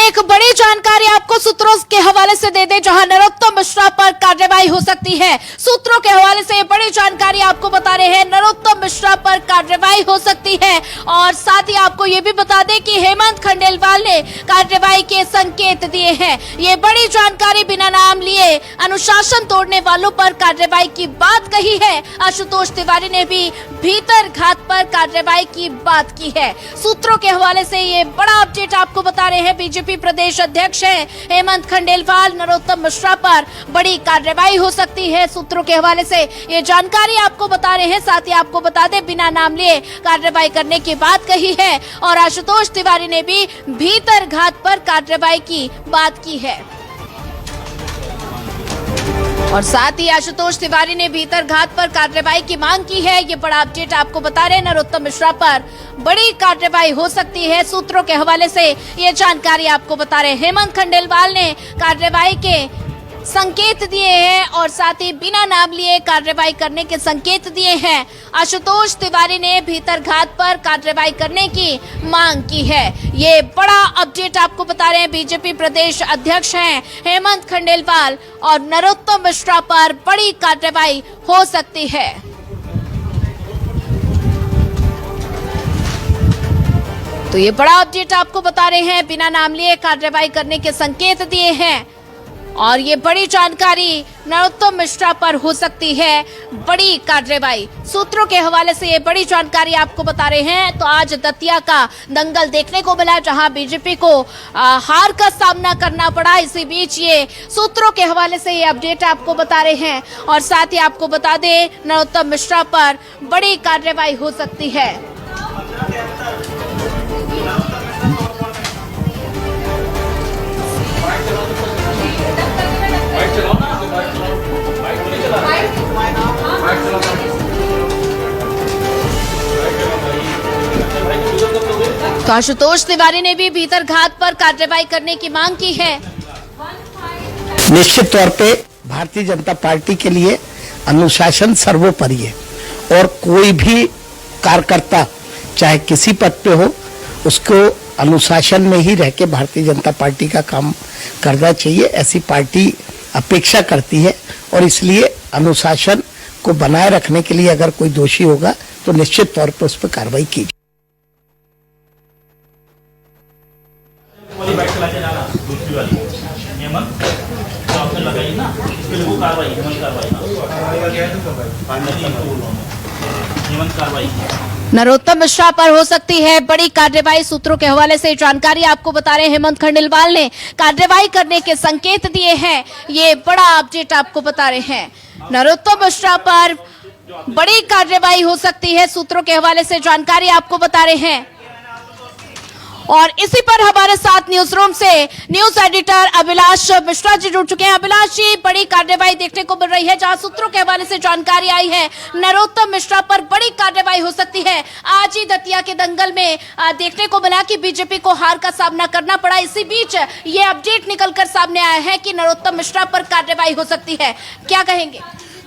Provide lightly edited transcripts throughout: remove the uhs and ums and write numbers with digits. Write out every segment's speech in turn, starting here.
एक बड़ी जानकारी आपको सूत्रों के हवाले से दे दे, जहां नरोत्तम मिश्रा पर कार्रवाई हो सकती है। सूत्रों के हवाले से बड़ी जानकारी आपको बता रहे हैं, नरोत्तम मिश्रा पर कार्रवाई हो सकती है। और साथ ही आपको ये भी बता दें कि हेमंत खंडेलवाल ने कार्रवाई के संकेत दिए हैं। ये बड़ी जानकारी, बिना नाम लिए अनुशासन तोड़ने वालों पर कार्रवाई की बात कही है। आशुतोष तिवारी ने भी भीतर घात पर कार्रवाई की बात की है। सूत्रों के हवाले से ये बड़ा अपडेट आपको बता रहे हैं। बीजेपी प्रदेश अध्यक्ष हैं हेमंत खंडेलवाल, नरोत्तम मिश्रा पर बड़ी कार्रवाई हो सकती है। सूत्रों के हवाले से ये जानकारी आपको बता रहे हैं। साथ ही आपको बता दें, बिना नाम लिए कार्रवाई करने की बात कही है और आशुतोष तिवारी ने भी भीतर घात पर कार्रवाई की बात की है। और साथ ही आशुतोष तिवारी ने भीतर घात पर कार्रवाई की मांग की है। ये बड़ा अपडेट आपको बता रहे हैं, नरोत्तम मिश्रा पर बड़ी कार्रवाई हो सकती है। सूत्रों के हवाले से ये जानकारी आपको बता रहे हैं। हेमंत खंडेलवाल ने कार्रवाई के संकेत दिए हैं और साथ ही बिना नाम लिए कार्रवाई करने के संकेत दिए हैं। आशुतोष तिवारी ने भीतर घात पर कार्रवाई करने की मांग की है। ये बड़ा अपडेट आपको बता रहे हैं। बीजेपी प्रदेश अध्यक्ष हैं हेमंत खंडेलवाल और नरोत्तम मिश्रा पर बड़ी कार्रवाई हो सकती है। तो ये बड़ा अपडेट आपको बता रहे हैं, बिना नाम लिए कार्रवाई करने के संकेत दिए हैं और ये बड़ी जानकारी, नरोत्तम मिश्रा पर हो सकती है बड़ी कार्रवाई। सूत्रों के हवाले से ये बड़ी जानकारी आपको बता रहे हैं। तो आज दतिया का दंगल देखने को मिला, जहां बीजेपी को हार का सामना करना पड़ा। इसी बीच ये सूत्रों के हवाले से ये अपडेट आपको बता रहे हैं और साथ ही आपको बता दें, नरोत्तम मिश्रा पर बड़ी कार्रवाई हो सकती है। तो आशुतोष तिवारी ने भी भीतर घात पर कार्रवाई करने की मांग की है। निश्चित तौर पे भारतीय जनता पार्टी के लिए अनुशासन सर्वोपरि है और कोई भी कार्यकर्ता चाहे किसी पद पे हो, उसको अनुशासन में ही रह के भारतीय जनता पार्टी का काम करना चाहिए। ऐसी पार्टी अपेक्षा करती है और इसलिए अनुशासन को बनाए रखने के लिए अगर कोई दोषी होगा तो निश्चित तौर पर उस पर कार्रवाई की जाए। नरोत्तम मिश्रा पर हो सकती है बड़ी कार्रवाई। सूत्रों के हवाले से जानकारी आपको बता रहे हैं, हेमंत खंडेलवाल ने कार्रवाई करने के संकेत दिए हैं। ये बड़ा अपडेट आपको बता रहे हैं, नरोत्तम मिश्रा पर बड़ी कार्रवाई हो सकती है। सूत्रों के हवाले से जानकारी आपको बता रहे हैं और इसी पर हमारे साथ न्यूज रूम से न्यूज एडिटर अभिलाष मिश्रा जी जुड़ चुके हैं। अभिलाष जी, बड़ी कार्रवाई देखने को मिल रही है, जहां सूत्रों के हवाले से जानकारी आई है नरोत्तम मिश्रा पर बड़ी कार्रवाई हो सकती है। आज ही दतिया के दंगल में देखने को मिला कि बीजेपी को हार का सामना करना पड़ा। इसी बीच ये अपडेट निकलकर सामने आया है कि नरोत्तम मिश्रा पर कार्रवाई हो सकती है। क्या कहेंगे?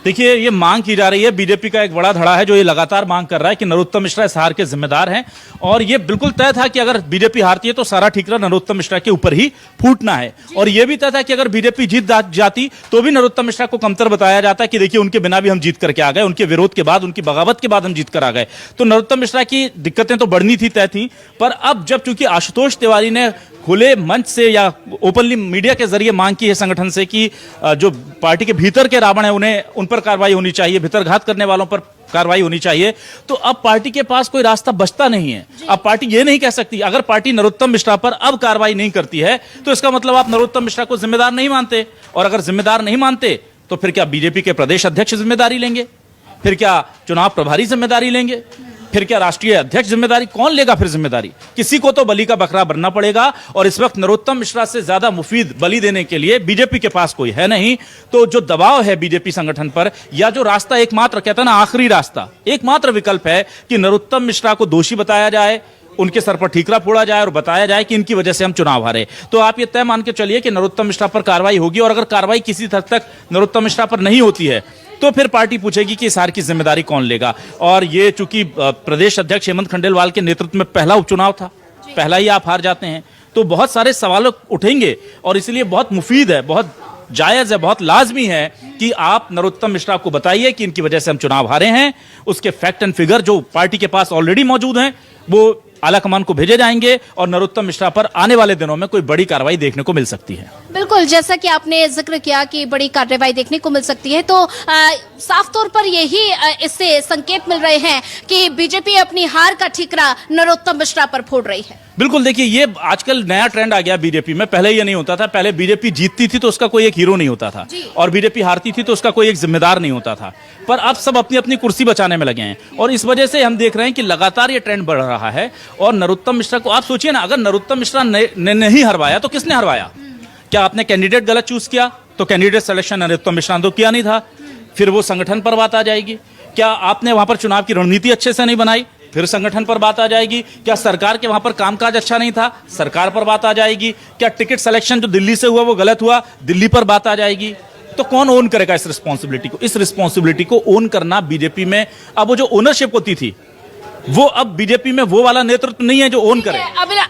देखिए, ये मांग की जा रही है, बीजेपी का एक बड़ा धड़ा है जो ये लगातार मांग कर रहा है कि नरोत्तम मिश्रा इस हार के जिम्मेदार हैं और ये बिल्कुल तय था कि अगर बीजेपी हारती है तो सारा ठीकरा नरोत्तम मिश्रा के ऊपर ही फूटना है। और ये भी तय था कि अगर बीजेपी जीत जाती तो भी नरोत्तम मिश्रा को कमतर बताया जाता कि देखिए, उनके बिना भी हम जीत करके आ गए, उनके विरोध के बाद, उनकी बगावत के बाद हम जीत कर आ गए। तो नरोत्तम मिश्रा की दिक्कतें तो बढ़नी थी, तय थी। पर अब जब चूंकि आशुतोष तिवारी ने खुले मंच से या ओपनली मीडिया के जरिए मांग की है संगठन से कि जो पार्टी के भीतर के रावण है उन्हें उन पर कार्रवाई होनी चाहिए, भीतर घात करने वालों पर कार्रवाई होनी चाहिए, तो अब पार्टी के पास कोई रास्ता बचता नहीं है। अब पार्टी ये नहीं कह सकती, अगर पार्टी नरोत्तम मिश्रा पर अब कार्रवाई नहीं करती है तो इसका मतलब आप नरोत्तम मिश्रा को जिम्मेदार नहीं मानते, और अगर जिम्मेदार नहीं मानते तो फिर क्या बीजेपी के प्रदेश अध्यक्ष जिम्मेदारी लेंगे? फिर क्या चुनाव प्रभारी जिम्मेदारी लेंगे? फिर क्या राष्ट्रीय अध्यक्ष जिम्मेदारी? कौन लेगा फिर जिम्मेदारी? किसी को तो बलि का बकरा बनना पड़ेगा और इस वक्त नरोत्तम मिश्रा से ज्यादा मुफीद बलि देने के लिए बीजेपी के पास कोई है नहीं। तो जो दबाव है बीजेपी संगठन पर, या जो रास्ता एकमात्र, कहता है ना आखिरी रास्ता, एकमात्र विकल्प है कि नरोत्तम मिश्रा को दोषी बताया जाए, उनके सर पर ठीकरा फोड़ा जाए और बताया जाए कि इनकी वजह से हम चुनाव हारे। तो आप ये तय मान के चलिए कि नरोत्तम मिश्रा पर कार्रवाई होगी, और अगर कार्रवाई किसी हद तक नरोत्तम मिश्रा पर नहीं होती है तो फिर पार्टी पूछेगी कि इस हार की जिम्मेदारी कौन लेगा। और ये चूंकि प्रदेश अध्यक्ष हेमंत खंडेलवाल के नेतृत्व में पहला उपचुनाव था, पहला ही आप हार जाते हैं, तो बहुत सारे सवाल उठेंगे और इसलिए बहुत मुफीद है, बहुत जायज है, बहुत लाजमी है कि आप नरोत्तम मिश्रा को बताइए कि इनकी वजह से हम चुनाव हारे हैं। उसके फैक्ट एंड फिगर जो पार्टी के पास ऑलरेडी मौजूद हैं वो आलाकमान को भेजे जाएंगे और नरोत्तम मिश्रा पर आने वाले दिनों में कोई बड़ी कार्रवाई देखने को मिल सकती है। बिल्कुल, जैसा कि आपने जिक्र किया कि बड़ी कार्रवाई देखने को मिल सकती है, तो साफ तौर पर यही इससे संकेत मिल रहे हैं कि बीजेपी अपनी हार का ठीकरा नरोत्तम मिश्रा पर फोड़ रही है। बिल्कुल, देखिए ये आजकल नया ट्रेंड आ गया बीजेपी में। पहले ये नहीं होता था। पहले बीजेपी जीतती थी तो उसका कोई एक हीरो नहीं होता था और बीजेपी हारती थी तो उसका कोई एक जिम्मेदार नहीं होता था। पर अब सब अपनी अपनी कुर्सी बचाने में लगे हैं और इस वजह से हम देख रहे हैं कि लगातार ये ट्रेंड बढ़ रहा है। और नरोत्तम मिश्रा को आप सोचिए ना, अगर नरोत्तम मिश्रा ने नहीं हरवाया तो किसने हरवाया? क्या आपने कैंडिडेट गलत चूज किया तो कैंडिडेट सिलेक्शन नरोत्तम मिश्रा ने तो किया नहीं था, फिर वो संगठन पर बात आ जाएगी। क्या आपने वहां पर चुनाव की रणनीति अच्छे से नहीं बनाई, फिर संगठन पर बात आ जाएगी। क्या सरकार के वहां पर कामकाज अच्छा नहीं था, सरकार पर बात आ जाएगी। क्या टिकट सिलेक्शन जो दिल्ली से हुआ वो गलत हुआ, दिल्ली पर बात आ जाएगी। तो कौन ओन करेगा इस रिस्पॉन्सिबिलिटी को? इस रिस्पॉन्सिबिलिटी को ओन करना बीजेपी में अब वो जो ओनरशिप होती थी वो अब बीजेपी में वो वाला नेतृत्व नहीं है जो ओन करे।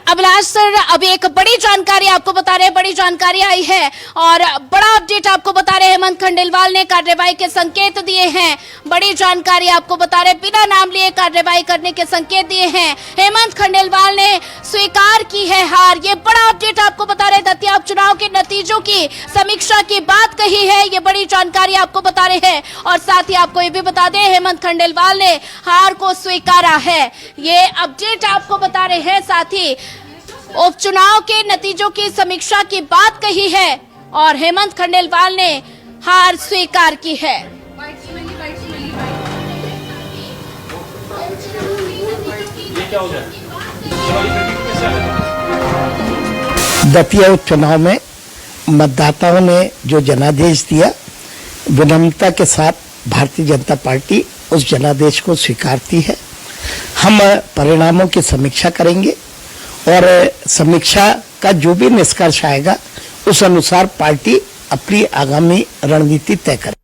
अभिलाष सर, अभी एक बड़ी जानकारी आपको बता रहे हैं, बड़ी जानकारी आई है और बड़ा अपडेट आपको बता रहे हैं। हेमंत खंडेलवाल ने कार्रवाई के संकेत दिए हैं। बड़ी जानकारी आपको बता रहे, बिना नाम लिए कार्रवाई करने के संकेत दिए हैं। हेमंत खंडेलवाल ने स्वीकार की है हार, ये बड़ा अपडेट आपको बता रहे। दतिया उपचुनाव के नतीजों की समीक्षा की बात कही है, ये बड़ी जानकारी आपको बता रहे हैं। और साथ ही आपको ये भी बता दें, हेमंत खंडेलवाल ने हार को स्वीकारा है, ये अपडेट आपको बता रहे हैं। साथ ही उपचुनाव के नतीजों की समीक्षा की बात कही है और हेमंत खंडेलवाल ने हार स्वीकार की है। दतिया उपचुनाव में मतदाताओं ने जो जनादेश दिया, विनम्रता के साथ भारतीय जनता पार्टी उस जनादेश को स्वीकारती है। हम परिणामों की समीक्षा करेंगे और समीक्षा का जो भी निष्कर्ष आएगा उस अनुसार पार्टी अपनी आगामी रणनीति तय करेगी।